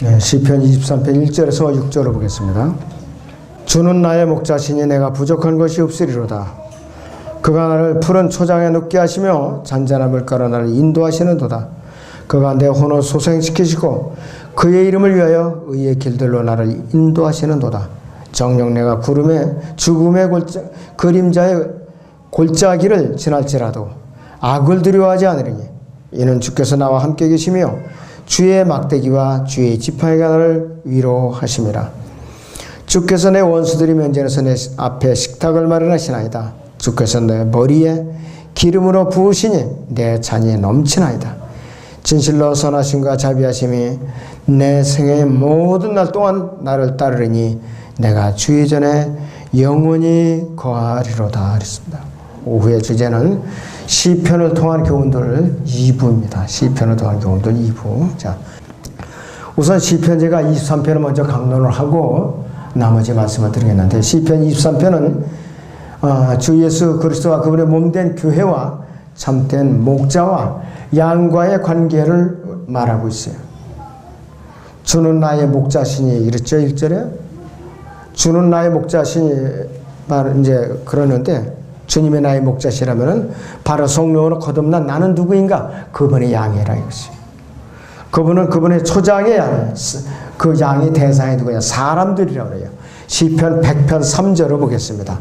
네, 시편 23편 1절에서 6절을 보겠습니다. 주는 나의 목자시니 내가 부족한 것이 없으리로다. 그가 나를 푸른 초장에 눕게 하시며 잔잔한 물가로 나를 인도하시는도다. 그가 내 혼을 소생시키시고 그의 이름을 위하여 의의 길들로 나를 인도하시는도다. 정녕 내가 죽음의 그림자의 골짜기를 지날지라도 악을 두려워하지 않으리니 이는 주께서 나와 함께 계시며 주의 막대기와 주의 지팡이가 나를 위로하심이라. 주께서 내 원수들이 면전에서 내 앞에 식탁을 마련하시나이다. 주께서 내 머리에 기름으로 부으시니 내 잔이 넘치나이다. 진실로 선하심과 자비하심이 내 생애의 모든 날 동안 나를 따르리니 내가 주의 전에 영원히 거하리로다. 그랬습니다. 오후의 주제는 시편을 통한 교훈들 2부입니다. 시편을 통한 교훈들 2부. 자, 우선 시편 제가 23편을 먼저 강론을 하고 나머지 말씀을 드리겠는데, 시편 23편은 주 예수 그리스도와 그분의 몸된 교회와 참된 목자와 양과의 관계를 말하고 있어요. 주는 나의 목자시니 이랬죠, 1절에. 주는 나의 목자시니 바로 이제 그러는데, 주님의 나의 목자시라면은 바로 성령으로 거듭난 나는 누구인가? 그분의 양이라 이것이. 그분은 그분의 초장의 양, 그 양의 대상이 누구냐? 사람들이라고 그래요. 시편 100편 3절을 보겠습니다.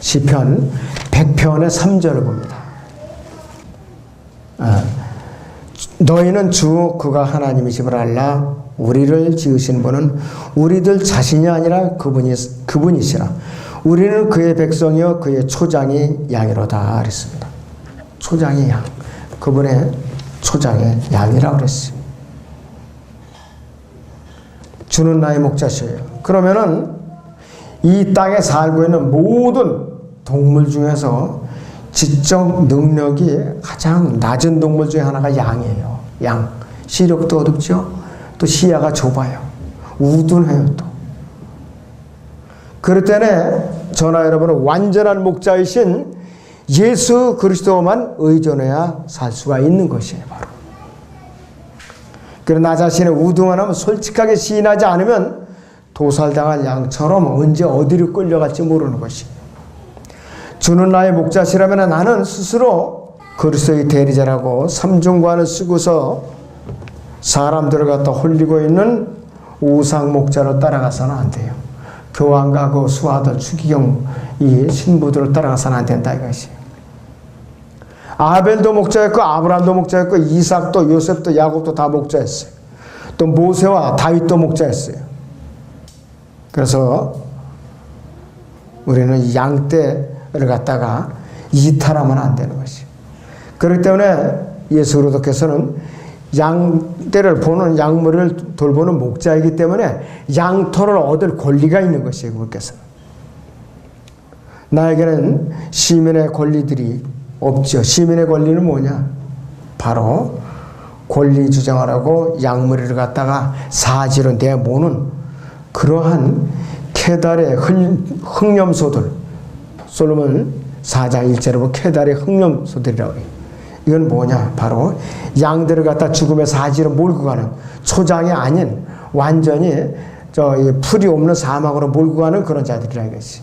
시편 100편의 3절을 봅니다. 너희는 주 그가 하나님이심을 알라. 우리를 지으신 분은 우리들 자신이 아니라 그분이시라. 우리는 그의 백성이요 그의 초장이 양이로다 그랬습니다. 초장의 양, 그분의 초장의 양이라고 그랬어요. 주는 나의 목자시에요. 그러면은 이 땅에 살고 있는 모든 동물 중에서 지적 능력이 가장 낮은 동물 중에 하나가 양이에요. 양. 시력도 어둡죠. 또 시야가 좁아요. 우둔해요 또. 그럴 때는 저나 여러분은 완전한 목자이신 예수 그리스도만 의존해야 살 수가 있는 것이에요. 바로. 그래서 나 자신의 우등함을 솔직하게 시인하지 않으면 도살당한 양처럼 언제 어디로 끌려갈지 모르는 것이에요. 주는 나의 목자시라면 나는 스스로 그리스도의 대리자라고 삼중관을 쓰고서 사람들을 갖다 홀리고 있는 우상 목자로 따라가서는 안 돼요. 교황과 그 수하들 추기경 이 신부들을 따라가서는 안 된다 이것이. 아벨도 목자였고 아브라함도 목자였고 이삭도 요셉도 야곱도 다 목자였어요. 또 모세와 다윗도 목자였어요. 그래서 우리는 양떼를 갖다가 이탈하면 안 되는 것이. 그렇기 때문에 예수 그리스도께서는 양떼를 보는 양물을 돌보는 목자이기 때문에 양털을 얻을 권리가 있는 것이에요. 그분께서. 나에게는 시민의 권리들이 없죠. 시민의 권리는 뭐냐? 바로 권리 주장을 하고 양무리를 갖다가 사지로 내모는 그러한 케달의 흑염소들, 솔로몬 4장 1절에 보면 케달의 흑염소들이라고 해요. 이건 뭐냐? 바로 양들을 갖다 죽음의 사지로 몰고 가는, 초장이 아닌 완전히 풀이 없는 사막으로 몰고 가는 그런 자들이라 이것이.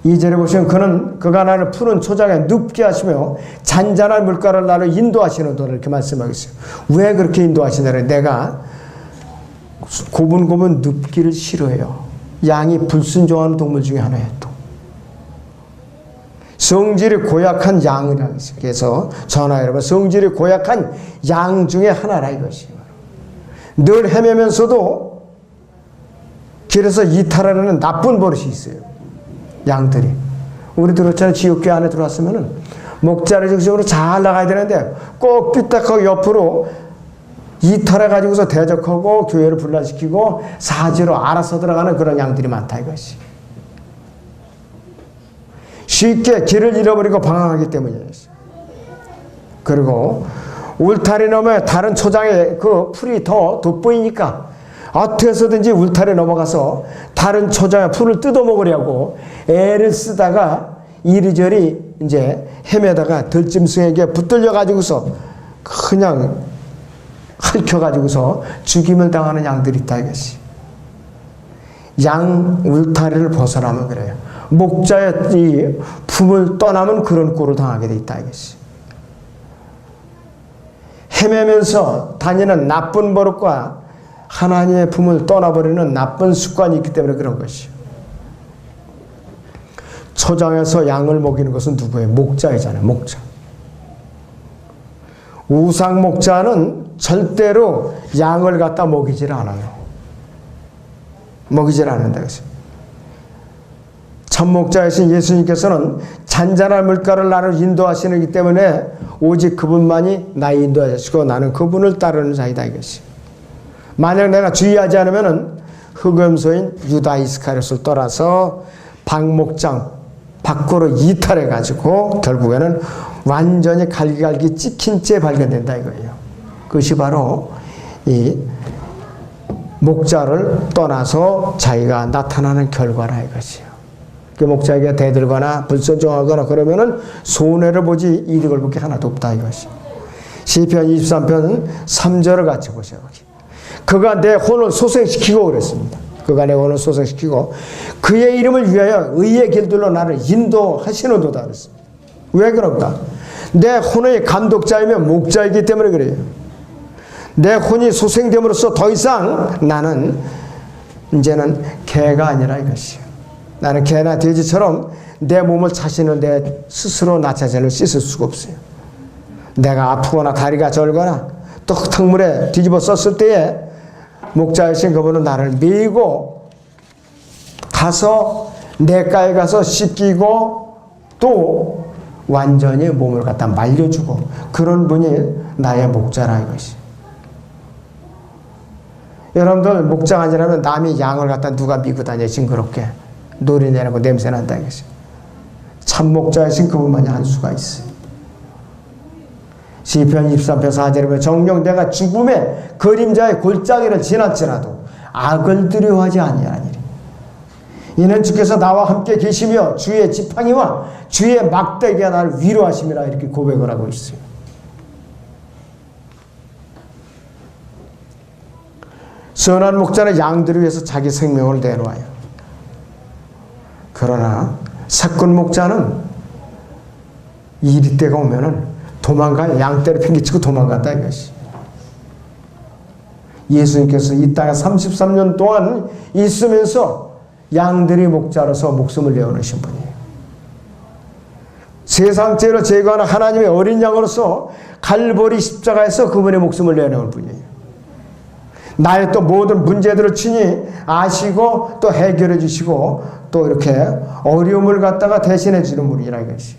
2절에 보시면 그가 나를 푸른 초장에 눕게 하시며 잔잔한 물가를 나를 인도하시는 도를 이렇게 말씀하고 있어요. 왜 그렇게 인도하시냐면 내가 고분고분 눕기를 싫어해요. 양이 불순종하는 동물 중에 하나예요. 또 성질이 고약한 양이라 했어요. 그래서 저나 여러분 성질이 고약한 양 중에 하나라 이것이. 늘 헤매면서도 길에서 이탈하려는 나쁜 버릇이 있어요. 양들이. 우리도 그렇잖아요. 지옥교회 안에 들어왔으면은 목자를 중심으로 잘 나가야 되는데 꼭 삐딱하고 옆으로 이탈해가지고서 대적하고 교회를 분란시키고 사지로 알아서 들어가는 그런 양들이 많다 이것이. 쉽게 길을 잃어버리고 방황하기 때문이에요. 그리고 울타리 넘어 다른 초장에 그 풀이 더 돋보이니까 어떻게 해서든지 울타리 넘어가서 다른 초장에 풀을 뜯어먹으려고 애를 쓰다가 이리저리 이제 헤매다가 들짐승에게 붙들려 가지고서 그냥 핥혀가지고서 죽임을 당하는 양들이 있다 이것이. 양 울타리를 벗어나면 그래요. 목자의 이 품을 떠나면 그런 꼴을 당하게 돼 있다 이것이. 헤매면서 다니는 나쁜 버릇과 하나님의 품을 떠나버리는 나쁜 습관이 있기 때문에 그런 것이요. 초장에서 양을 먹이는 것은 누구예요? 목자이잖아요. 목자. 우상 목자는 절대로 양을 갖다 먹이질 않아요. 먹이질 않는다. 참 목자이신 예수님께서는 잔잔한 물가를 나를 인도하시기 때문에 오직 그분만이 나를 인도하시고 나는 그분을 따르는 자이다 이것이. 만약 내가 주의하지 않으면 흑염소인 유다 이스카리ot을 떠나서 박목장 밖으로 이탈해 가지고 결국에는 완전히 갈기갈기 찍힌 채 발견된다 이거예요. 그것이 바로 이 목자를 떠나서 자기가 나타나는 결과라 이것이요. 그 목자에게 대들거나 불순종하거나 그러면은 손해를 보지 이득을 볼 게 하나도 없다 이것이. 시편 23편 3절을 같이 보세요. 그가 내 혼을 소생시키고 그랬습니다. 그가 내 혼을 소생시키고 그의 이름을 위하여 의의 길들로 나를 인도하시는도다 그랬습니다. 왜 그런가? 내 혼의 감독자이며 목자이기 때문에 그래요. 내 혼이 소생됨으로써 더 이상 나는 이제는 개가 아니라 이것이요. 나는 개나 돼지처럼 내 몸을 자신은 내 스스로 나 자신을 씻을 수가 없어요. 내가 아프거나 다리가 절거나 또 흙탕물에 뒤집어 썼을 때에 목자이신 그분은 나를 메이고 가서 내가에 가서 씻기고 또 완전히 몸을 갖다 말려주고 그런 분이 나의 목자라 이것이. 여러분들 목자가 아니라면 남이 양을 갖다 누가 미고 다녀 징그럽게 노리내고 냄새 난다 이것이. 참 목자이신 그분만이 할 수가 있어요. 시편 23편 4절에 보면 정녕 내가 죽음의 그림자의 골짜기를 지났지라도 악을 두려워하지 아니하니라. 이는 주께서 나와 함께 계시며 주의 지팡이와 주의 막대기가 나를 위로하심이라 이렇게 고백을 하고 있어요. 선한 목자는 양들을 위해서 자기 생명을 내놓아요. 그러나 사꾼 목자는 일이 때가 오면은 도망가요. 양떼를 팽개치고 도망간다 이것이. 예수님께서 이 땅에 33년 동안 있으면서 양들이 목자로서 목숨을 내어놓으신 분이에요. 세상 죄를 제거하는 하나님의 어린 양으로서 갈보리 십자가에서 그분의 목숨을 내어놓은 분이에요. 나의 또 모든 문제들을 친히 아시고 또 해결해 주시고 또 이렇게 어려움을 갖다가 대신해 주는 분이라 이것이.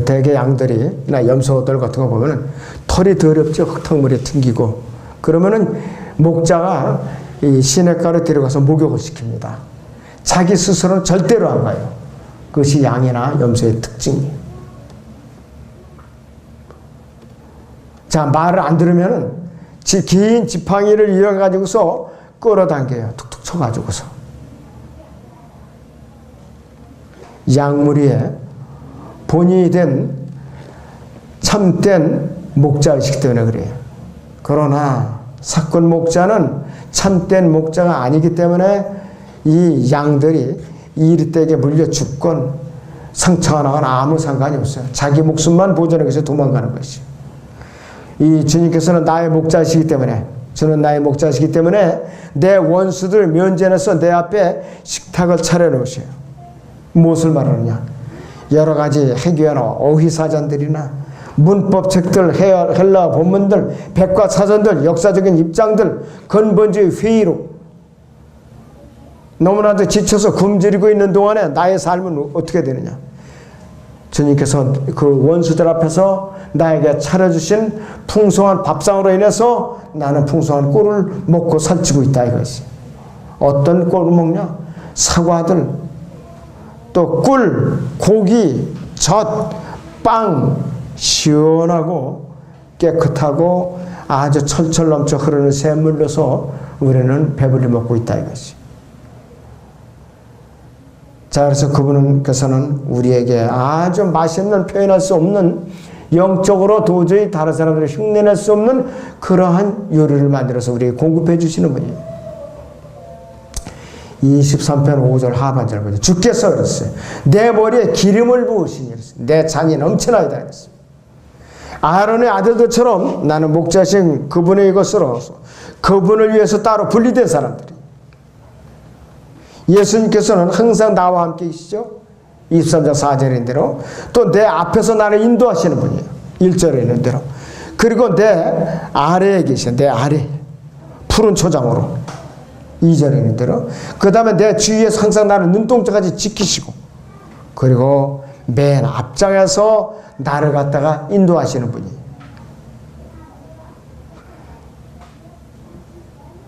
대개 양들이나 염소들 같은 거 보면은 털이 더럽죠. 흙탕물이 튕기고 그러면은 목자가 이 시냇가로 데려가서 목욕을 시킵니다. 자기 스스로는 절대로 안 가요. 그것이 양이나 염소의 특징이에요. 자, 말을 안 들으면은 긴 지팡이를 이어가지고서 끌어당겨요. 툭툭 쳐가지고서. 양무리에 본인이 된 참된 목자이시기 때문에 그래요. 그러나 사꾼 목자는 참된 목자가 아니기 때문에 이 양들이 이리떼에게 물려 죽건 상처가 나거나 아무 상관이 없어요. 자기 목숨만 보존하기 위해서 도망가는 것이에요. 이 주님께서는 나의 목자이시기 때문에 저는 나의 목자이시기 때문에 내 원수들 면전에서 내 앞에 식탁을 차려놓으셔요. 무엇을 말하느냐? 여러 가지 해교나 어휘사전들이나 문법책들, 헬라 본문들, 백과사전들, 역사적인 입장들, 근본주의 회의록 너무나도 지쳐서 굶주리고 있는 동안에 나의 삶은 어떻게 되느냐? 주님께서 그 원수들 앞에서 나에게 차려주신 풍성한 밥상으로 인해서 나는 풍성한 꿀을 먹고 살찌고 있다 이것이. 어떤 꿀을 먹냐? 사과들, 또 꿀, 고기, 젖, 빵, 시원하고 깨끗하고 아주 철철 넘쳐 흐르는 샘물로서 우리는 배불리 먹고 있다 이것이. 자, 그래서 그분께서는 우리에게 아주 맛있는 표현할 수 없는 영적으로 도저히 다른 사람들을 흉내낼 수 없는 그러한 요리를 만들어서 우리에게 공급해 주시는 분이에요. 23편 5절 하반절 보죠. 주께서 그랬어요. 내 머리에 기름을 부으시니 내 잔이 넘쳐나이다 그랬어요. 아론의 아들들처럼 나는 목자신 그분의 이것으로 그분을 위해서 따로 분리된 사람들이. 예수님께서는 항상 나와 함께 계시죠. 23장 4절인 대로 또 내 앞에서 나를 인도하시는 분이에요. 1절에 있는 대로. 그리고 내 아래에 계신 내 아래 푸른 초장으로 2절에 있는 대로 그 다음에 내 주위에서 항상 나를 눈동자까지 지키시고 그리고 맨 앞장에서 나를 갖다가 인도하시는 분이에요.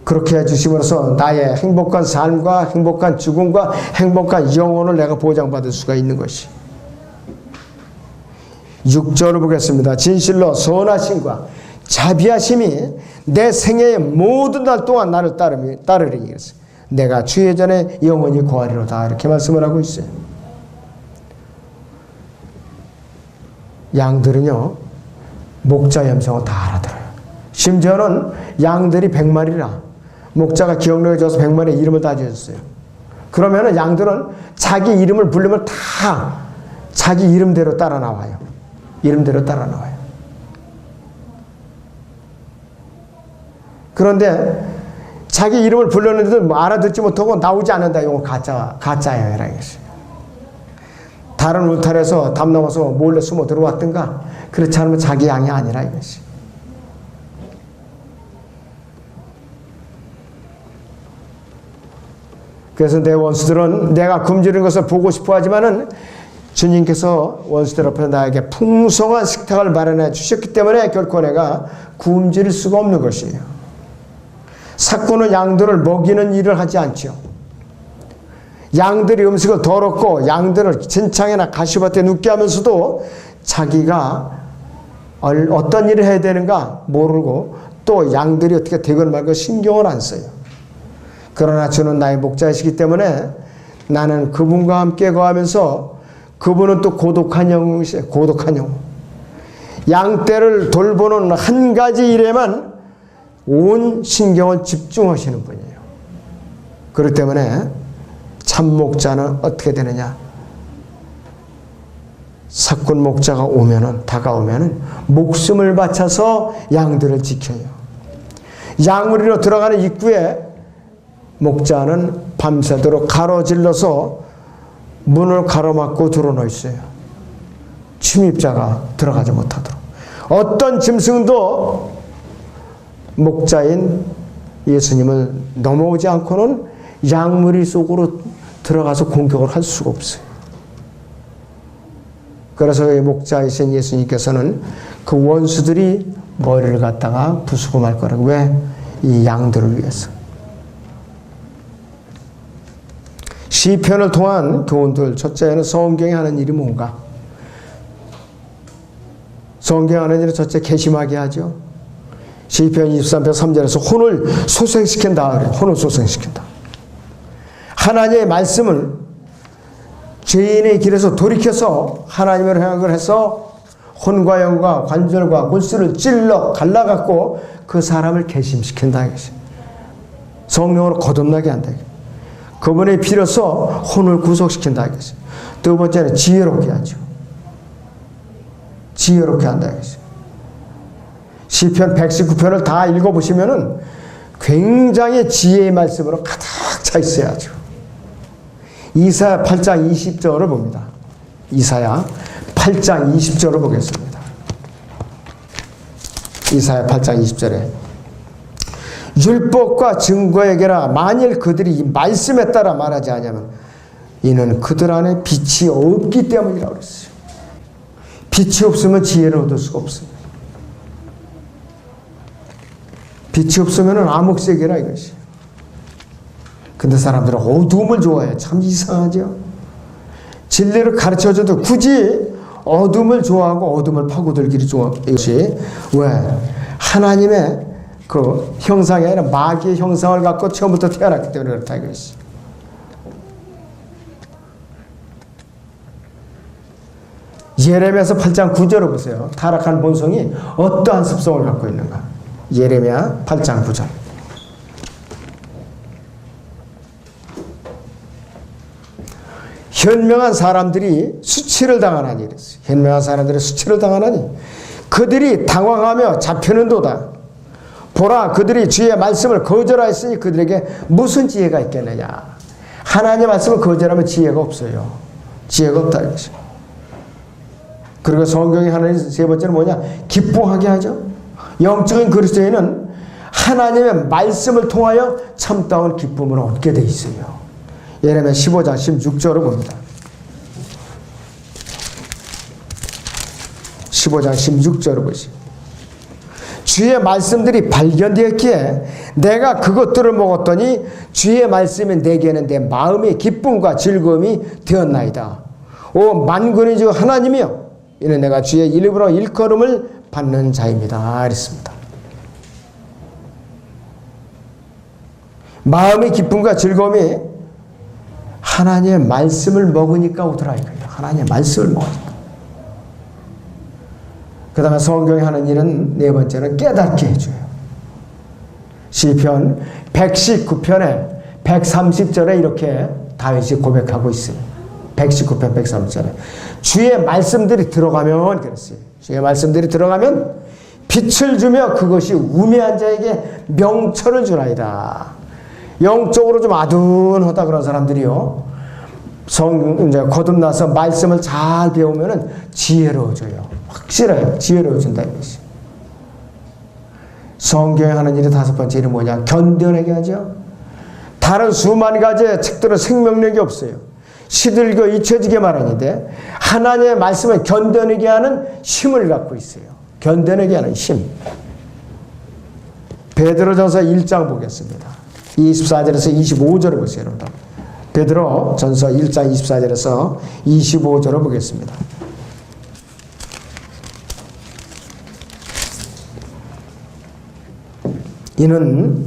그렇게 해주심으로써 나의 행복한 삶과 행복한 죽음과 행복한 영혼을 내가 보장받을 수가 있는 것이. 6절을 보겠습니다. 진실로 선하심과 자비하심이 내 생애의 모든 날 동안 나를 따르리니 그랬어요. 내가 주의 전에 영원히 거하리로다 이렇게 말씀을 하고 있어요. 양들은요 목자의 음성을 다 알아들어요. 심지어는 양들이 100마리라 목자가 기억력에 져서 100마리의 이름을 다 지었어요. 그러면은 양들은 자기 이름을 부르면 다 자기 이름대로 따라 나와요. 이름대로 따라 나와요. 그런데 자기 이름을 불렀는데도 알아듣지 못하고 나오지 않는다. 이건 가짜예요. 이라겠어요. 다른 울타리에서 담 넘어서 몰래 숨어 들어왔든가 그렇지 않으면 자기 양이 아니라 이것이. 그래서 내 원수들은 내가 굶주린 것을 보고 싶어 하지만은 주님께서 원수들 앞에서 나에게 풍성한 식탁을 마련해 주셨기 때문에 결코 내가 굶주릴 수가 없는 것이에요. 삭구는 양들을 먹이는 일을 하지 않죠. 양들이 음식을 더럽고 양들을 진창이나 가시밭에 눕게 하면서도 자기가 어떤 일을 해야 되는가 모르고 또 양들이 어떻게 되건 말고 신경을 안 써요. 그러나 주는 나의 목자이시기 때문에 나는 그분과 함께 거하면서 그분은 또 고독한 영이세요. 고독한 영. 양떼를 돌보는 한 가지 일에만 온 신경을 집중하시는 분이에요. 그렇기 때문에 참 목자는 어떻게 되느냐? 삭군 목자가 다가오면은 목숨을 바쳐서 양들을 지켜요. 양우리로 들어가는 입구에 목자는 밤새도록 가로질러서 문을 가로막고 들어놓여 있어요. 침입자가 들어가지 못하도록. 어떤 짐승도 목자인 예수님을 넘어오지 않고는 양무리 속으로 들어가서 공격을 할 수가 없어요. 그래서 이 목자이신 예수님께서는 그 원수들이 머리를 갖다가 부수고 말 거라고. 왜? 이 양들을 위해서. 시편을 통한 교훈들. 첫째는 성경에 하는 일이 뭔가? 성경에 하는 일은 첫째 괘씸하게 하죠. 시편 23편 3절에서 혼을 소생시킨다. 혼을 소생시킨다. 하나님의 말씀을 죄인의 길에서 돌이켜서 하나님을 향을 해서 혼과 영과 관절과 골수를 찔러 갈라갖고 그 사람을 괘씸시킨다. 성령으로 거듭나게 한다. 그분의 피로서 혼을 구속시킨다. 두 번째는 지혜롭게 하죠. 지혜롭게 한다. 시편 119편을 다 읽어보시면은 굉장히 지혜의 말씀으로 가득 차 있어야죠. 이사야 8장 20절을 봅니다. 이사야 8장 20절을 보겠습니다. 이사야 8장 20절에 율법과 증거에게라 만일 그들이 이 말씀에 따라 말하지 않으면 이는 그들 안에 빛이 없기 때문이라고 그랬어요. 빛이 없으면 지혜를 얻을 수가 없습니다. 빛이 없으면 암흑세계라 이것이. 근데 사람들은 어두움을 좋아해요. 참 이상하죠. 진리를 가르쳐줘도 굳이 어둠을 좋아하고 어둠을 파고들기를 좋아하고. 이것이 왜? 하나님의 그 형상이 아니라 마귀의 형상을 갖고 처음부터 태어났기 때문에 그렇다 이것이. 예레미야서 8장 9절을 보세요. 타락한 본성이 어떠한 습성을 갖고 있는가. 예레미야 8장 9절. 현명한 사람들이 수치를 당하나니 그랬어요. 현명한 사람들이 수치를 당하나니 그들이 당황하며 잡히는도다. 보라, 그들이 주의 말씀을 거절하였으니 그들에게 무슨 지혜가 있겠느냐. 하나님의 말씀을 거절하면 지혜가 없어요. 지혜가 없다 이거죠. 그리고 성경이 하나님 세 번째는 뭐냐? 기뻐하게 하죠. 영적인 그리스도인은 하나님의 말씀을 통하여 참다운 기쁨을 얻게 돼 있어요. 예레미야 15장 16절을 봅니다. 15장 16절을 보시죠. 주의 말씀들이 발견되었기에 내가 그것들을 먹었더니 주의 말씀이 내게는 내 마음의 기쁨과 즐거움이 되었나이다. 오 만군의 주 하나님이여, 이는 내가 주의 이름으로 일컬음을 받는 자입니다. 그랬습니다. 마음의 기쁨과 즐거움이 하나님의 말씀을 먹으니까 오더라 이거예요. 하나님의 말씀을 먹으니까. 그 다음에 성경이 하는 일은 네 번째는 깨닫게 해줘요. 시편 119편에 130절에 이렇게 다윗이 고백하고 있어요. 119편 130절에 주의 말씀들이 들어가면 그랬어요. 주의 말씀들이 들어가면 빛을 주며 그것이 우매한 자에게 명철을 주나이다. 영적으로 좀 아둔하다 그런 사람들이요, 이제 거듭나서 말씀을 잘 배우면은 지혜로워져요. 확실해요. 지혜로워진다 이것이. 성경에 하는 일이 다섯 번째 일은 뭐냐? 견뎌내게 하죠. 다른 수만 가지의 책들은 생명력이 없어요. 시들고 잊혀지게 마련인데 하나님의 말씀을 견뎌내게 하는 힘을 갖고 있어요. 견뎌내게 하는 힘. 베드로전서 1장 보겠습니다. 24절에서 25절을 보세요. 여러분. 베드로전서 1장 24절에서 25절을 보겠습니다. 이는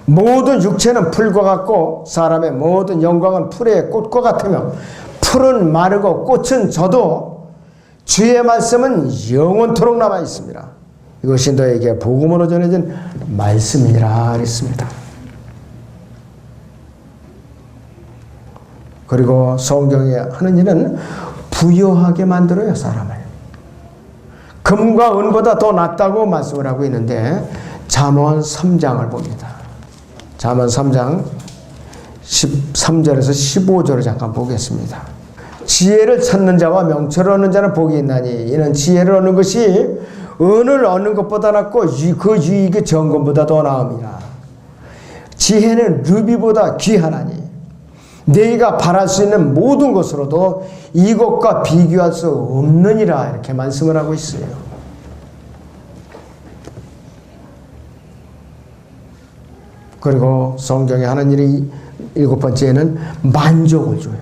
모든 육체는 풀과 같고 사람의 모든 영광은 풀의 꽃과 같으며 풀은 마르고 꽃은 져도 주의 말씀은 영원토록 남아 있습니다. 이것이 너에게 복음으로 전해진 말씀이니라 그랬습니다. 그리고 성경이 하는 일은 부유하게 만들어요, 사람을. 금과 은보다 더 낫다고 말씀을 하고 있는데 잠언 3장을 봅니다. 잠언 3장 13절에서 15절을 잠깐 보겠습니다. 지혜를 찾는 자와 명철을 얻는 자는 복이 있나니 이는 지혜를 얻는 것이 은을 얻는 것보다 낫고 그 유익이 정금보다 더 나음이라. 지혜는 루비보다 귀하나니 너희가 바랄 수 있는 모든 것으로도 이것과 비교할 수 없느니라. 이렇게 말씀을 하고 있어요. 그리고 성경에 하는 일이 일곱 번째는 만족을 줘요.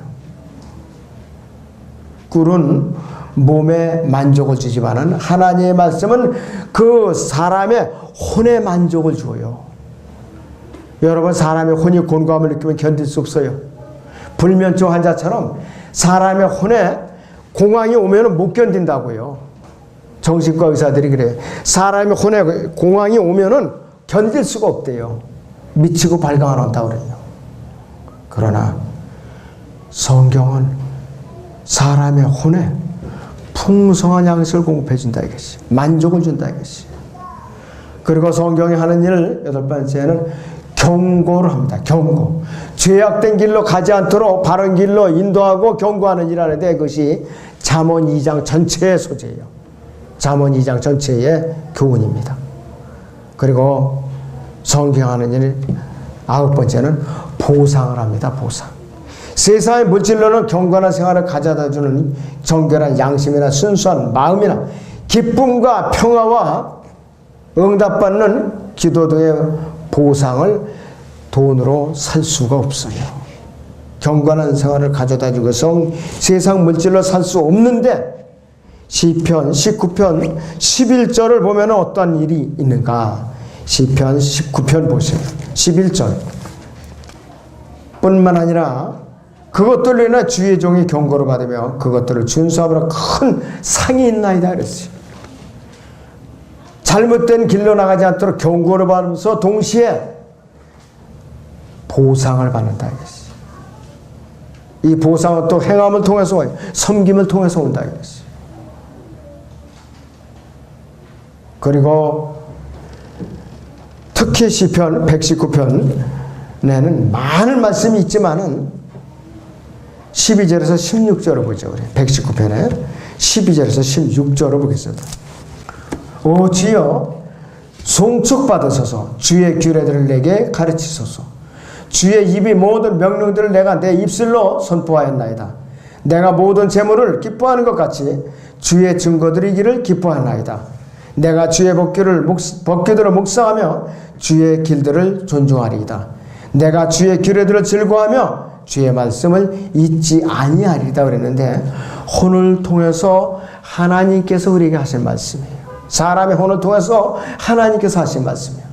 꿀은 몸에 만족을 주지만은 하나님의 말씀은 그 사람의 혼에 만족을 줘요. 여러분, 사람의 혼이 곤고함을 느끼면 견딜 수 없어요. 불면증 환자처럼 사람의 혼에 공황이 오면 못 견딘다고요. 정신과 의사들이 그래요. 사람의 혼에 공황이 오면은 견딜 수가 없대요. 미치고 발광을 한다고 그래요. 그러나 성경은 사람의 혼에 풍성한 양식을 공급해 준다 이것이. 만족을 준다 이것이. 그리고 성경이 하는 일을 여덟 번째는 경고를 합니다. 경고. 죄악된 길로 가지 않도록 바른 길로 인도하고 경고하는 일하는데 그것이 잠언 2장 전체의 소재예요. 잠언 2장 전체의 교훈입니다. 그리고 성경하는 일 아홉 번째는 보상을 합니다. 보상. 세상의 물질로는 경건한 생활을 가져다주는 정결한 양심이나 순수한 마음이나 기쁨과 평화와 응답받는 기도 등의 보상을 돈으로 살 수가 없어요. 경건한 생활을 가져다주고 세상 물질로 살 수 없는데 시편 19편 11절을 보면 어떤 일이 있는가. 시편 19편 보세요. 11절 뿐만 아니라 그것들로 인해 주의 종이 경고를 받으며 그것들을 준수함으로 큰 상이 있나이다 그랬어요. 잘못된 길로 나가지 않도록 경고를 받으면서 동시에 보상을 받는다 이랬어요. 이 보상은 또 행함을 통해서 와요. 섬김을 통해서 온다 이랬어요. 그리고 특히 시편 119편에는 많은 말씀이 있지만은 12절에서 16절을 보죠. 우리 119편에 12절에서 16절을 보겠습니다. 오 주여 송축받으소서 주의 규례들을 내게 가르치소서 주의 입이 모든 명령들을 내가 내 입술로 선포하였나이다. 내가 모든 재물을 기뻐하는 것 같이 주의 증거들이기를 기뻐하나이다. 내가 주의 법규들을 묵상하며 주의 길들을 존중하리이다. 내가 주의 규례들을 즐거워하며 주의 말씀을 잊지 아니하리이다 그랬는데 혼을 통해서 하나님께서 우리에게 하신 말씀이에요. 사람의 혼을 통해서 하나님께서 하신 말씀이에요.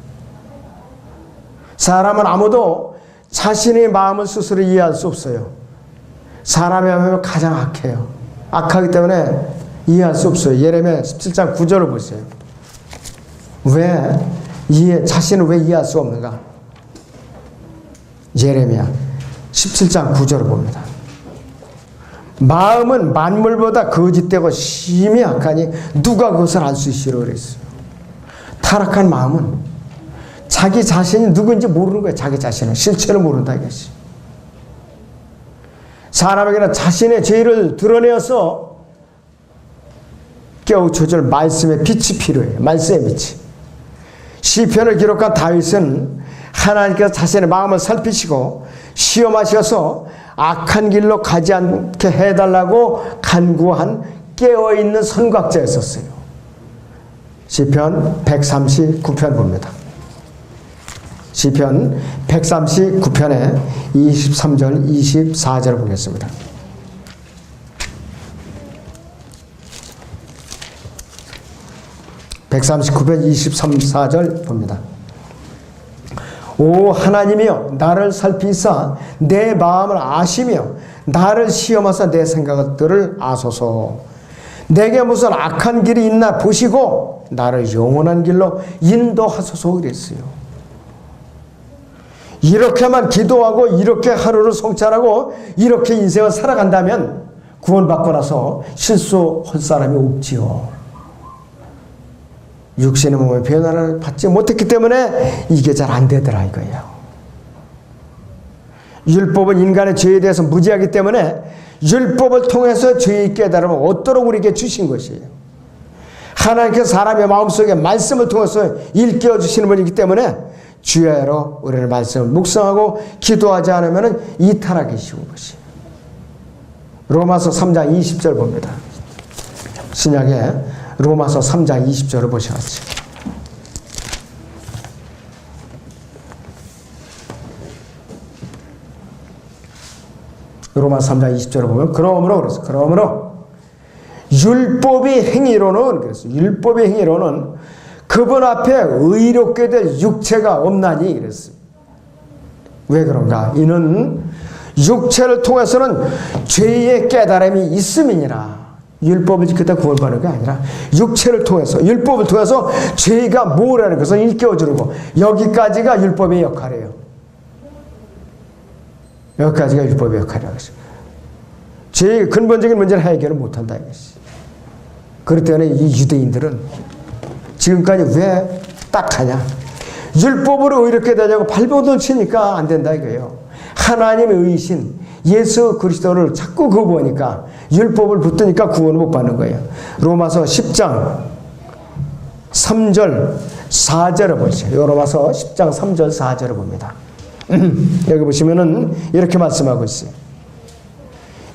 사람은 아무도 자신의 마음을 스스로 이해할 수 없어요. 사람의 마음이 가장 악해요. 악하기 때문에 이해할 수 없어요. 예레미야 17장 9절을 보세요. 자신을 왜 이해할 수 없는가? 예레미야 17장 9절을 봅니다. 마음은 만물보다 거짓되고 심히 악하니 누가 그것을 알 수 있으리라 그랬어요. 타락한 마음은 자기 자신이 누구인지 모르는 거예요. 자기 자신은 실체를 모른다 이것이. 사람에게는 자신의 죄를 드러내어서 깨우쳐줄 말씀의 빛이 필요해요. 말씀의 빛이. 시편을 기록한 다윗은 하나님께서 자신의 마음을 살피시고 시험하셔서 악한 길로 가지 않게 해달라고 간구한 깨어있는 선각자였었어요. 시편 139편 봅니다. 시편 139편에 23절 24절을 보겠습니다. (139편) 23, 24절 봅니다. 오 하나님이여 나를 살피사 내 마음을 아시며 나를 시험하사 내 생각들을 아소서. 내게 무슨 악한 길이 있나 보시고 나를 영원한 길로 인도하소서 그랬어요. 이렇게만 기도하고 이렇게 하루를 성찰하고 이렇게 인생을 살아간다면 구원받고 나서 실수할 사람이 없지요. 육신의 몸의 변화를 받지 못했기 때문에 이게 잘 안 되더라 이거예요. 율법은 인간의 죄에 대해서 무지하기 때문에 율법을 통해서 죄의 깨달음을 얻도록 우리에게 주신 것이에요. 하나님께서 사람의 마음속에 말씀을 통해서 일깨워 주시는 분이기 때문에 주야로 우리는 말씀을 묵상하고 기도하지 않으면 이탈하기 쉬운 것이에요. 로마서 3장 20절 봅니다. 신약에 로마서 3장 20절을 보셔야지. 로마서 3장 20절을 보면 그러므로 율법의 행위로는 그분 앞에 의롭게 될 육체가 없나니 그랬어요. 왜 그런가? 이는 육체를 통해서는 죄의 깨달음이 있음이니라. 율법을 지켰다 구원받는 게 아니라 육체를 통해서 율법을 통해서 죄가 뭐라는 것을 일깨워주고 여기까지가 율법의 역할이에요. 여기까지가 율법의 역할이라고 했어요. 죄의 근본적인 문제를 해결을 못한다 이것이. 그렇기 때문에 이 유대인들은 지금까지 왜 딱하냐? 율법으로 의롭게 되냐고 발버둥 치니까 안 된다 이거예요. 하나님의 의신 예수 그리스도를 자꾸 거부하니까 율법을 붙드니까 구원을 못 받는 거예요. 로마서 10장 3절 4절을 보시죠. 로마서 10장 3절 4절을 봅니다. 여기 보시면은 이렇게 말씀하고 있어요.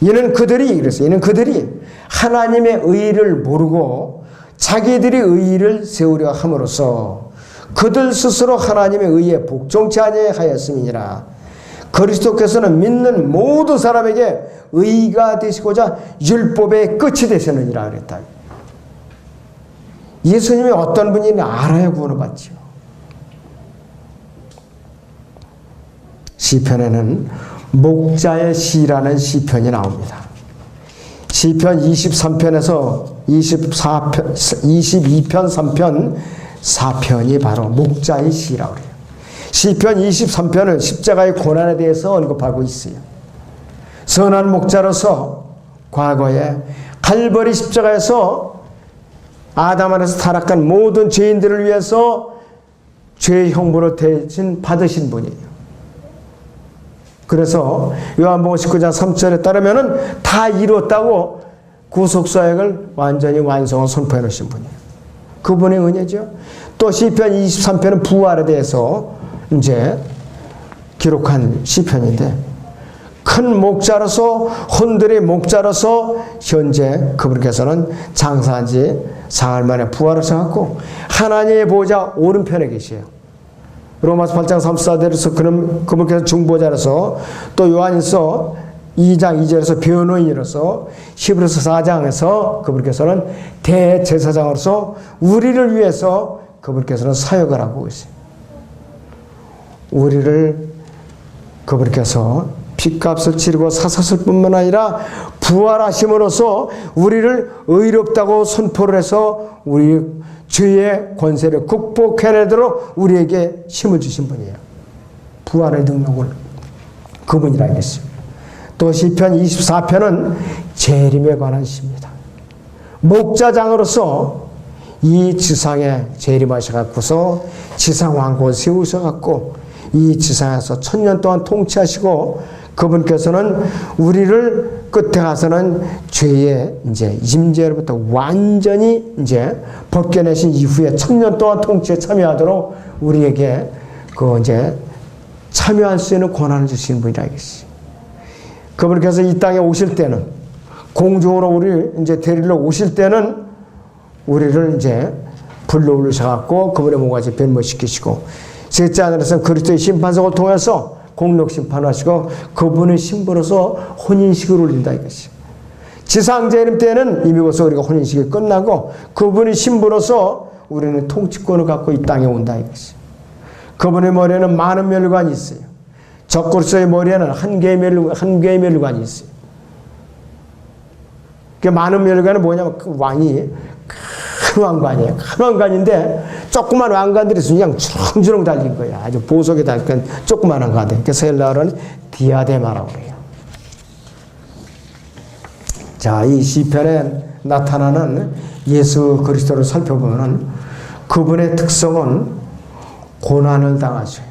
이는 그들이 하나님의 의를 모르고 자기들이 의를 세우려 함으로써 그들 스스로 하나님의 의에 복종치 아니하였음이니라. 그리스도께서는 믿는 모든 사람에게 의가 되시고자 율법의 끝이 되셨느니라 그랬다. 예수님이 어떤 분인지 알아야 구원을 받지요. 시편에는 목자의 시라는 시편이 나옵니다. 시편 23편에서 22편, 3편, 4편이 바로 목자의 시라고 해요. 시편 23편은 십자가의 고난에 대해서 언급하고 있어요. 선한 목자로서 과거에 갈보리 십자가에서 아담 안에서 타락한 모든 죄인들을 위해서 죄의 형벌을 대신 받으신 분이에요. 그래서 요한복음 19장 3절에 따르면은 다 이루었다고 구속사역을 완전히 완성을 선포해 놓으신 분이에요. 그분의 은혜죠. 또 시편 23편은 부활에 대해서 이제 기록한 시편인데, 큰 목자로서, 혼들의 목자로서 현재 그분께서는 장사한 지 사흘 만에 부활하셔서 하나님의 보좌 오른편에 계세요. 로마서 8장 34절에서 그분께서 중보자로서, 또 요한일서 2장 2절에서 변호인으로서, 히브리서 4장에서 그분께서는 대제사장으로서 우리를 위해서 그분께서는 사역을 하고 계세요. 우리를 그분께서 핏값을 치르고 사셨을 뿐만 아니라 부활하심으로써 우리를 의롭다고 선포를 해서 우리 죄의 권세를 극복해내도록 우리에게 힘을 주신 분이에요. 부활의 능력을 그분이라 하겠습니다. 또 시편 24편은 재림에 관한 시입니다. 목자장으로서 이 지상에 재림하셔갖고서 지상 왕국을 세우셔갖고 이 지상에서 1000년 동안 통치하시고, 그분께서는 우리를 끝에 가서는 죄의 이제 임재로부터 완전히 이제 벗겨내신 이후에 1000년 동안 통치에 참여하도록 우리에게 그 이제 참여할 수 있는 권한을 주시는 분이라 하겠어요. 그분께서 이 땅에 오실 때는, 공중으로 우리 이제 데리러 오실 때는 우리를 이제 불러 올리셔갖고 그분의 몸같이 변모시키시고, 셋째 하늘에서는 그리스도의 심판석을 통해서 공력 심판하시고 그분의 신부로서 혼인식을 올린다 이것이. 지상 재림 때는 이미 벌써 우리가 혼인식이 끝나고 그분의 신부로서 우리는 통치권을 갖고 이 땅에 온다 이것이. 그분의 머리에는 많은 멸관이 있어요. 적그리스도의 머리에는 한 개의 멸관이 있어요. 그 많은 멸관은 뭐냐면 그 왕이 큰 왕관이에요. 큰 왕관인데 조그만 왕관들이 그냥 주렁주렁 달린 거야. 아주 보석에 달린 조그만한 관대. 그래서 헬라어로는 디아데마라고 그래요. 자, 이 시편에 나타나는 예수 그리스도를 살펴보면 그분의 특성은 고난을 당하셔요.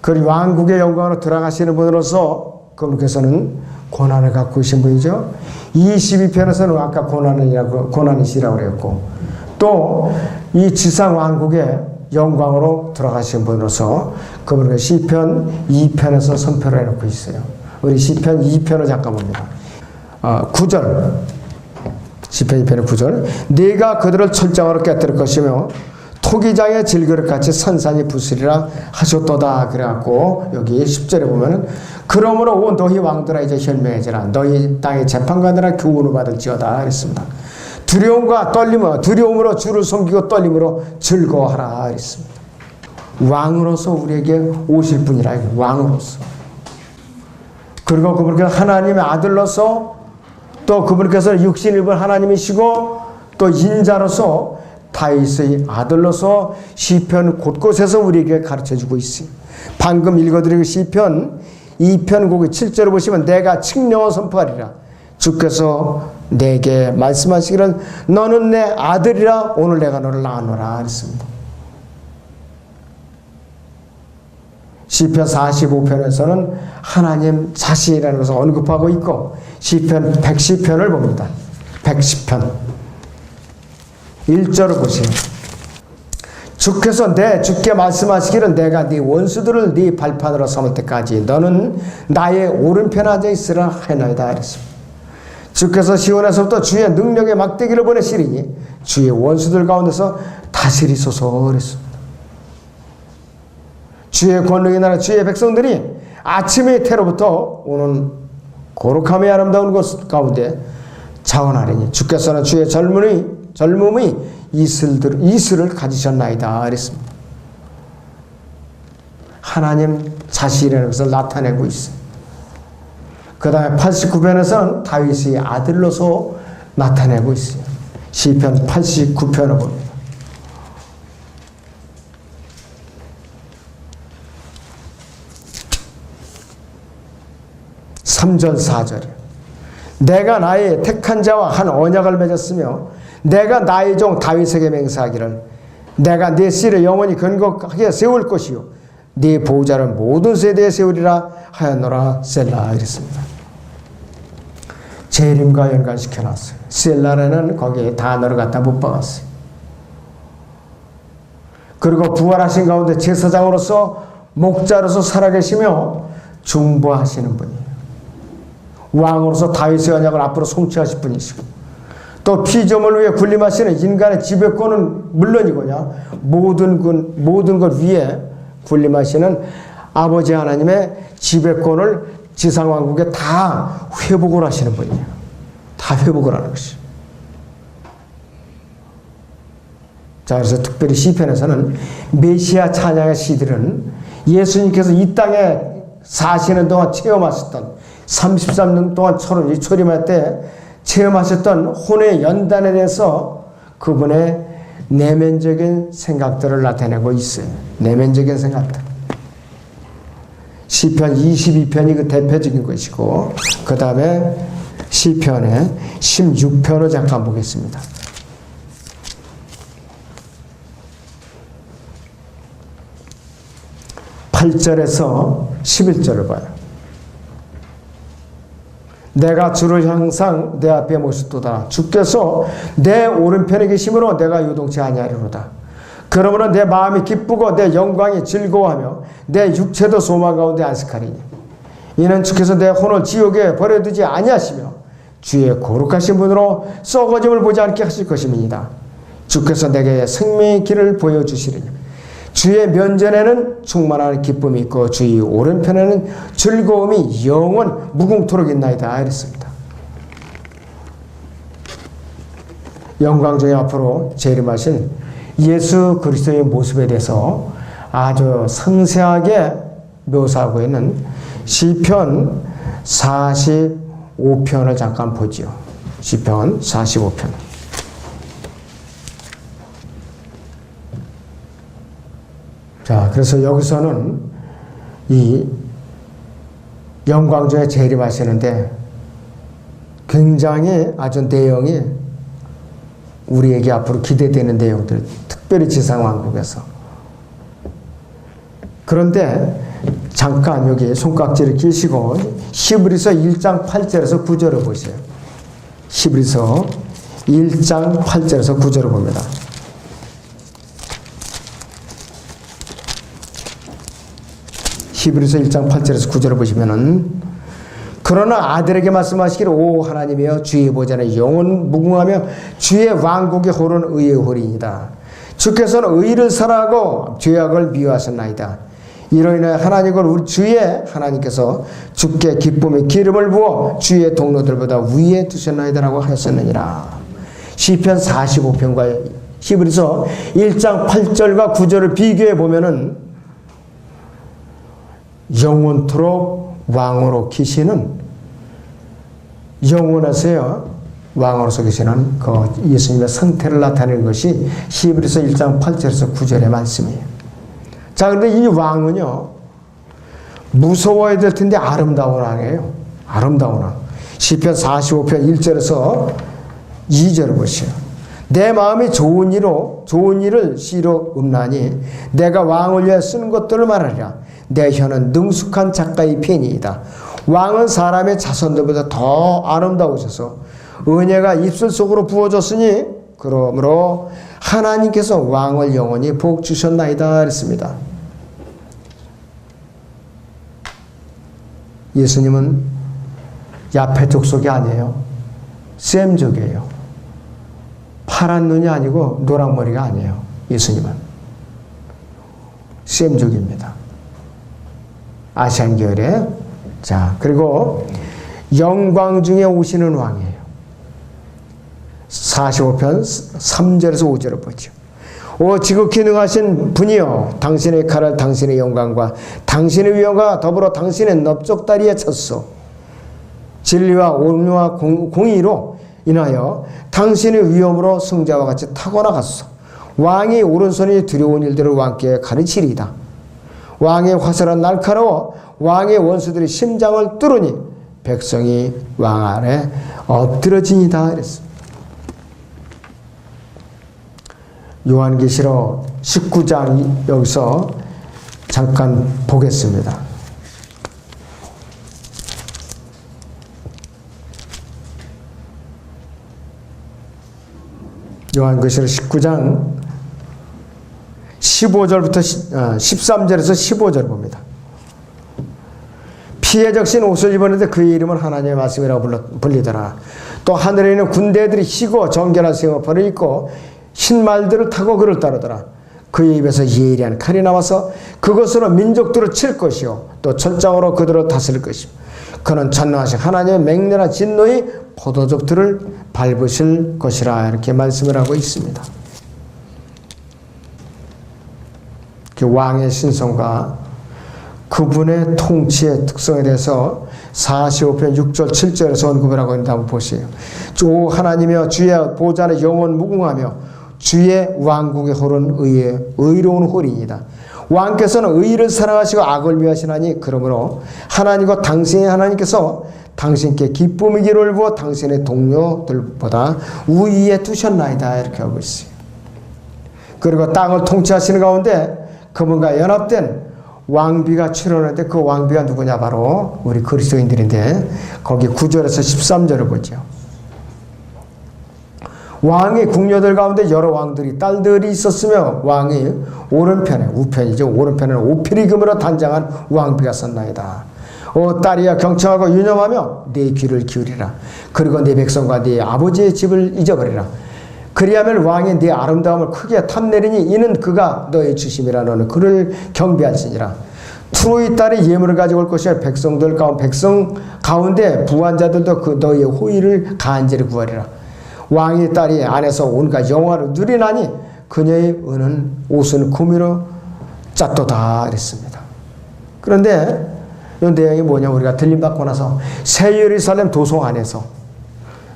그리고 왕국의 영광으로 들어가시는 분으로서 그분께서는 고난을 갖고 계신 분이죠. 22편에서는 아까 고난이시라고 그랬고, 또 이 지상 왕국의 영광으로 들어가신 분으로서 그분은 시편 2편에서 선포를 해놓고 있어요. 우리 시편 2편을 잠깐 봅니다. 9절, 시편 2편의 9절. 네가 그들을 철장으로 깨뜨릴 것이며 토기장의 질그릇같이 산산이 부수리라 하셨도다. 그래갖고 여기 10절에 보면은 그러므로 오 너희 왕들아 이제 현명해지라. 너희 땅의 재판관들아 교훈을 받을지어다. 그랬습니다. 두려움으로 주를 섬기고 떨림으로 즐거워하라. 그랬습니다. 왕으로서 우리에게 오실 분이라. 왕으로서. 그리고 그분께서 하나님의 아들로서, 또 그분께서 육신 입은 하나님이시고, 또 인자로서 다윗의 아들로서 시편 곳곳에서 우리에게 가르쳐주고 있어요. 방금 읽어드린 시편 2편 곡의 7절을 보시면 내가 칙령을 선포하리라. 주께서 내게 말씀하시기를 너는 내 아들이라 오늘 내가 너를 낳았노라 했습니다. 시편 45편에서는 하나님 자신이라는 것을 언급하고 있고, 시편 110편을 봅니다. 110편 1절을 보세요. 주께서 주께 말씀하시기를 내가 네 원수들을 네 발판으로 삼을 때까지 너는 나의 오른편에 앉아 있으라 하나이다 이랬습니다. 주께서 시온에서부터 주의 능력의 막대기를 보내시리니 주의 원수들 가운데서 다스리소서 그랬습니다. 주의 권능이 나라 주의 백성들이 아침의 태로부터 오는 거룩함의 아름다운 곳 가운데 자원하리니 주께서는 주의 젊음의 이슬을 가지셨나이다 그랬습니다. 하나님 자신이라는 것을 나타내고 있어요. 그 다음에 89편에서는 다윗의 아들로서 나타내고 있어요. 시편 89편을 봅니다. 3절 4절이요. 내가 나의 택한 자와 한 언약을 맺었으며 내가 나의 종 다윗에게 맹세하기를 내가 네 씨를 영원히 건강하게 세울 것이요 네 보호자를 모든 세대에 세우리라 하였노라. 셀라. 이랬습니다. 재림과 연관시켜놨어요. 셀라라는 거기에 단어를 갖다 못 박았어요. 그리고 부활하신 가운데 제사장으로서 목자로서 살아계시며 중보하시는 분이에요. 왕으로서 다윗의 언약을 앞으로 성취하실 분이시고 또 피조물을 위해 군림하시는 인간의 지배권은 물론이고요. 모든 것 위에 군림하시는 아버지 하나님의 지배권을 지상왕국에 다 회복을 하시는 분이에요. 다 회복을 하는 것이죠. 자, 그래서 특별히 시편에서는 메시아 찬양의 시들은 예수님께서 이 땅에 사시는 동안 체험하셨던 33년 동안 초림할 때 체험하셨던 혼의 연단에 대해서 그분의 내면적인 생각들을 나타내고 있어요. 내면적인 생각들. 시편 22편이 그 대표적인 것이고 그 다음에 시편의 16편을 잠깐 보겠습니다. 8절에서 11절을 봐요. 내가 주를 항상 내 앞에 모시도다. 주께서 내 오른편에 계심으로 내가 요동치 아니하리로다. 그러므로 내 마음이 기쁘고 내 영광이 즐거워하며 내 육체도 소망 가운데 안식하리니 이는 주께서 내 혼을 지옥에 버려두지 아니하시며 주의 거룩하신 분으로 썩어짐을 보지 않게 하실 것임이니이다. 주께서 내게 생명의 길을 보여주시리니 주의 면전에는 충만한 기쁨이 있고 주의 오른편에는 즐거움이 영원 무궁토록 있나이다. 이랬습니다. 영광 중에 앞으로 재림하신 예수 그리스도의 모습에 대해서 아주 상세하게 묘사하고 있는 시편 45편을 잠깐 보지요. 시편 45편. 자, 그래서 여기서는 이 영광 중에 재림하시는데 굉장히 아주 내용이 우리에게 앞으로 기대되는 내용들, 특별히 지상왕국에서. 그런데 잠깐 여기 손깍지를 끼시고 히브리서 1장 8절에서 9절을 보세요. 히브리서 1장 8절에서 9절을 봅니다. 히브리서 1장 8절에서 9절을 보시면은 그러나 아들에게 말씀하시기를 오 하나님이여 주의 보좌는 영원 무궁하며 주의 왕국의 홀은 의의 홀이니이다. 주께서는 의를 사랑하고 죄악을 미워하셨나이다. 이로 인하여 하나님을 우리 주의 하나님께서 주께 기쁨의 기름을 부어 주의 동료들보다 위에 두셨나이다라고 하셨느니라. 시편 45편과 히브리서 1장 8절과 9절을 비교해 보면은 영원토록 왕으로 계시는 영원하세요. 왕으로서 계시는 그 예수님의 상태를 나타내는 것이 히브리서 1장 8절에서 9절의 말씀이에요. 자, 그런데 이 왕은요, 무서워야 될 텐데 아름다운 왕이에요. 아름다운 왕. 시편 45편 1절에서 2절을 보시오. 내 마음이 좋은 일을 씨로 음나니 내가 왕을 위해 쓰는 것들을 말하리라. 내 혀는 능숙한 작가의 펜이이다. 왕은 사람의 자손들보다 더 아름다우셔서 은혜가 입술 속으로 부어졌으니 그러므로 하나님께서 왕을 영원히 복 주셨나이다. 그랬습니다. 예수님은 야페 족속이 아니에요. 셈족이에요. 파란 눈이 아니고 노랑머리가 아니에요. 예수님은 셈족입니다. 아시안 계열에. 자, 그리고 영광 중에 오시는 왕이에요. 45편 3절에서 5절을 보죠. 오 지극히 능하신 분이여 당신의 칼을 당신의 영광과 당신의 위엄과 더불어 당신의 넓적다리에 쳤소. 진리와 온유와 공의로 인하여 당신의 위엄으로 승자와 같이 타고 나갔소. 왕의 오른손이 두려운 일들을 왕께 가르치리이다. 왕의 화살은 날카로워 왕의 원수들이 심장을 뚫으니 백성이 왕 아래 엎드러지니이다. 그랬어. 요한계시록 19장 여기서 잠깐 보겠습니다. 요한계시록 19장 15절부터 13절에서 15절 봅니다. 피에 적신 옷을 입었는데 그의 이름은 하나님의 말씀이라고 불리더라. 또 하늘에 있는 군대들이 희고 정결한 승업화를 입고 흰 말들을 타고 그를 따르더라. 그의 입에서 예리한 칼이 나와서 그것으로 민족들을 칠 것이요 또 천장으로 그들을 다스릴 것이요 그는 전능하신 하나님의 맹렬한 진노의 포도즙들을 밟으실 것이라 이렇게 말씀을 하고 있습니다. 왕의 신성과 그분의 통치의 특성에 대해서 45편 6절 7절에서 언급을 하고 있는데 한번 보세요. 주 하나님이여 주의 보좌는 영원 무궁하며 주의 왕국의 홀은 의로운 홀이니이다. 왕께서는 의를 사랑하시고 악을 미워하시나니 그러므로 하나님과 당신의 하나님께서 당신께 기쁨의 기를 부어 당신의 동료들보다 우위에 두셨나이다. 이렇게 하고 있어요. 그리고 땅을 통치하시는 가운데 그분과 연합된 왕비가 출현하는데 그 왕비가 누구냐? 바로 우리 그리스도인들인데 거기 9절에서 13절을 보죠. 왕의 궁녀들 가운데 여러 왕들이 딸들이 있었으며 왕의 오른편에 우편이죠. 오른편에는 오피리금으로 단장한 왕비가 섰나이다. 딸이야 경청하고 유념하며 네 귀를 기울이라. 그리고 네 백성과 네 아버지의 집을 잊어버리라. 그리하면 왕이 네 아름다움을 크게 탐내리니 이는 그가 너의 주심이라. 너는 그를 경배할지니라. 트로이 딸이 예물을 가지고 올 것이야. 백성 가운데 부한 자들도 그 너의 호의를 간절히 구하리라. 왕의 딸이 안에서 온갖 영화를 누리나니 그녀의 은은 옷은 구미로 짰도다 그랬습니다. 그런데 이 내용이 뭐냐? 우리가 들림받고 나서 새 예루살렘 도성 안에서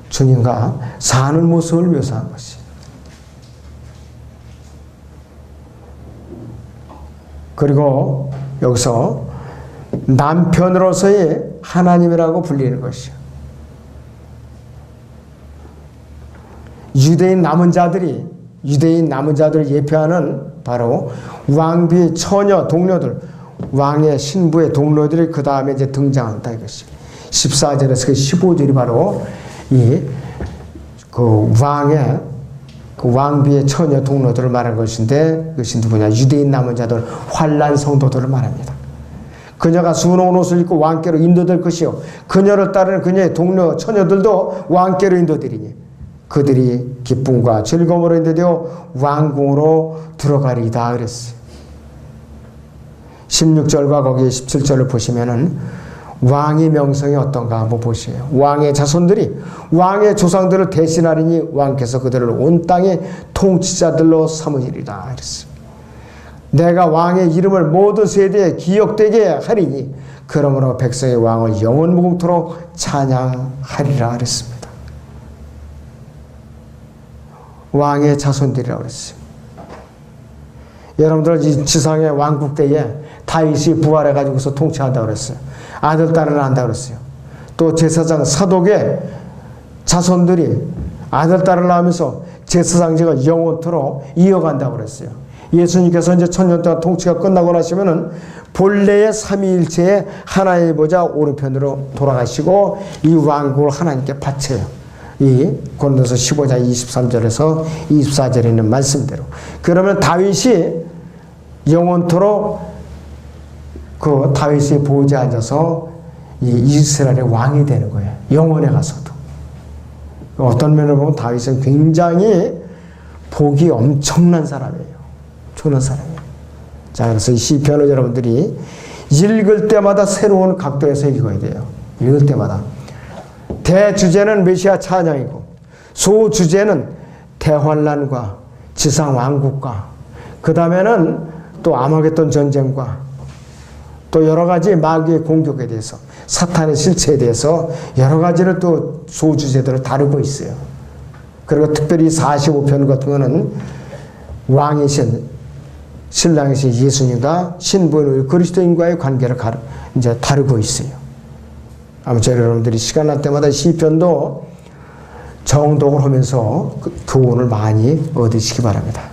주님과 사는 모습을 묘사한 것이. 그리고 여기서 남편으로서의 하나님이라고 불리는 것이요. 유대인 남은 자들을 예표하는 바로 왕비의 처녀 동료들, 왕의 신부의 동료들이 그 다음에 이제 등장한다 이것이. 14절에서 15절이 바로 왕비의 처녀 동료들을 말한 것인데 그것이 누구냐? 유대인 남은 자들, 환난 성도들을 말합니다. 그녀가 수놓은 옷을 입고 왕께로 인도될 것이요 그녀를 따르는 그녀의 동료 처녀들도 왕께로 인도되리니 그들이 기쁨과 즐거움으로 인도되어 왕궁으로 들어가리이다 그랬어요. 16절과 거기 17절을 보시면은 왕의 명성이 어떤가 한번 보세요. 왕의 자손들이 왕의 조상들을 대신하리니 왕께서 그들을 온 땅의 통치자들로 삼으리라 그랬어요. 내가 왕의 이름을 모든 세대에 기억되게 하리니 그러므로 백성의 왕을 영원 무궁토록 찬양하리라 그랬습니다. 왕의 자손들이라고 그랬어요. 여러분들 이 지상의 왕국 때에 다윗이 부활해가지고서 통치한다고 그랬어요. 아들, 딸을 낳는다고 그랬어요. 또 제사장 사독의 자손들이 아들, 딸을 낳으면서 제사장직을 영원토록 이어간다고 그랬어요. 예수님께서 이제 1000년 동안 통치가 끝나고 나시면은 본래의 삼위일체의 하나님의 보좌 오른편으로 돌아가시고 이 왕국을 하나님께 바쳐요. 이 고린도서 15장 23절에서 24절에 있는 말씀대로. 그러면 다윗이 영원토록 그 다윗의 보좌에 앉아서 이 이스라엘의 왕이 되는 거예요. 영원에 가서도. 어떤 면을 보면 다윗은 굉장히 복이 엄청난 사람이에요. 좋은 사람이에요. 자, 그래서 이 시편을 여러분들이 읽을 때마다 새로운 각도에서 읽어야 돼요. 읽을 때마다. 대주제는 메시아 찬양이고 소주제는 대환란과 지상 왕국과 그 다음에는 또 아마겟돈 전쟁과 또 여러 가지 마귀의 공격에 대해서, 사탄의 실체에 대해서 여러 가지를 또 소주제도를 다루고 있어요. 그리고 특별히 45편 같은 거는 왕이신, 신랑이신 예수님과 신부인 그리스도인과의 관계를 이제 다루고 있어요. 아무쪼록 여러분들이 시간 날 때마다 시편도 정독을 하면서 교훈을 많이 얻으시기 바랍니다.